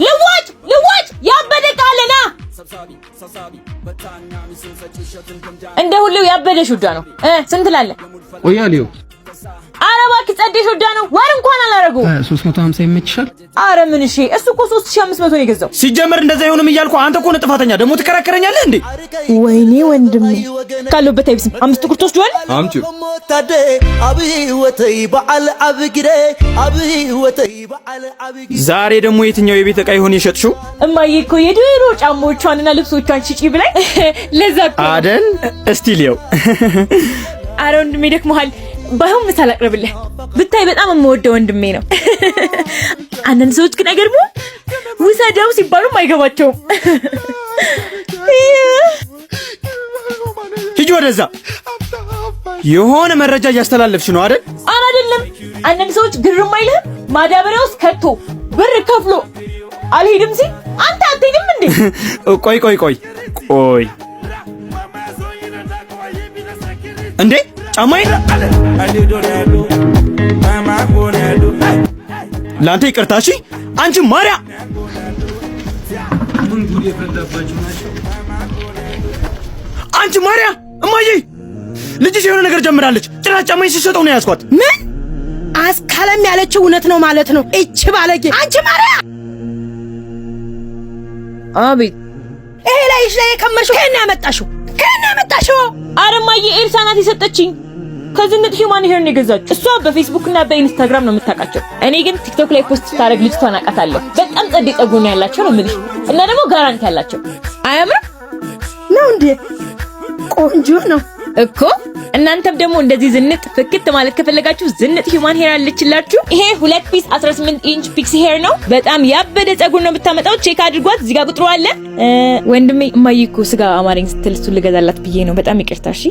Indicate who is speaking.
Speaker 1: ልዋጭ ያበደ ቃለና እንደ ሁሉ ያበደ ሹዳ ነው ስንት ላለ
Speaker 2: ወያሊው
Speaker 1: አረባክ ጸዴ ሹዳ ነው ወር እንኳን አላረጉ
Speaker 2: 350 ይመችሻል
Speaker 1: አረ ምን እሺ እሱ እኮ 3500 ነው የገዛው
Speaker 3: ሲጀመር እንደዛ ይሆንም እያልኩ አንተ እኮ ነው ጥፋተኛ ደግሞ ትከራከረኛለህ እንዴ
Speaker 1: ወይኔ ወንድም ካለበት አይብስም 5 ቁርጥ ወስዷል
Speaker 3: አምጪው ዛሬ ደግሞ የትኛው የቤት ዕቃ ይሆን የሸጥሽው
Speaker 1: እማዬ እኮ የድሮ ጫማዎቿንና ልብሶቿን ሽጪ ብላይ ለዛ
Speaker 3: አደን እስቲ ሊየው
Speaker 1: አረ ወንድሜ ደክሞሃል ባይሆን ምሳል አቅርብልህ ብታይ በጣም የምወደው ወንድሜ ነው አንተን ሰዎች ግን አይገርሙ ውሰደው ሲባሉ አይገባቸው
Speaker 3: ሂጂ ወደዛ የሆነ መረጃ እያስተላለፍሽ ነው አይደል
Speaker 1: አይደለም አንተን ሰዎች ግርም አይልህም ማዳበሪያው ውስጥ ከቶ ብር ከፍሎ አልሄድም ሲል አንተ አትሄድም እንዴ
Speaker 3: ቆይ እንዴ ጫማዬ ላንተ ይቅርታ እሺ አንቺ ማርያ ምን ጉድ የፈለባችሁ ናቸው አንቺ ማርያ እማዬ ልጅሽ የሆነ ነገር ጀምራለች ጭራሽ ጫማዬን ሲሰጠው ነው ያስኳት
Speaker 4: ምን አስካለም ያለችው እውነት ነው ማለት ነው እቺ ባለጌ አንቺ ማርያ
Speaker 1: አቤት
Speaker 4: ይሄ ላይሽ ላይ ከመርሽው ከእኔ ያመጣሽው
Speaker 1: አረማዬ ኤልሳ ናት የሰጠችኝ ከዝንጥ ሂውማን ሄር ነው የገዛችው እሷ በፌስቡክ እና በኢንስታግራም ነው የምታውቃቸው እኔ ግን ቲክቶክ ላይ ፖስት ታረግ ልጅቷን አውቃታለሁ በጣም ጸዴ ጸጉር ነው ያላቸው ነው የምልሽ እና ደግሞ ጋራንቲ ያላቸው አያምርም
Speaker 4: ነው እንዴ ቆንጆ ነው
Speaker 1: እኮ እናንተም ደግሞ እንደዚህ ዝንጥ ፍክት ማለት ከፈለጋችሁ ዝንጥ ሂውማን ሄር አለችላችሁ ይሄ 2 ፒስ 18 ኢንች ፒክሲ ሄር ነው በጣም ያበደ ጸጉር ነው የምታመጣው ቼክ አድርጓት እዚህ ጋር ቁጥሩ አለ ወንድሜ እማዬ እኮ ስጋ አማረኝ ስትል እሱ ልገዛላት ብዬ ነው በጣም ይቅርታ እሺ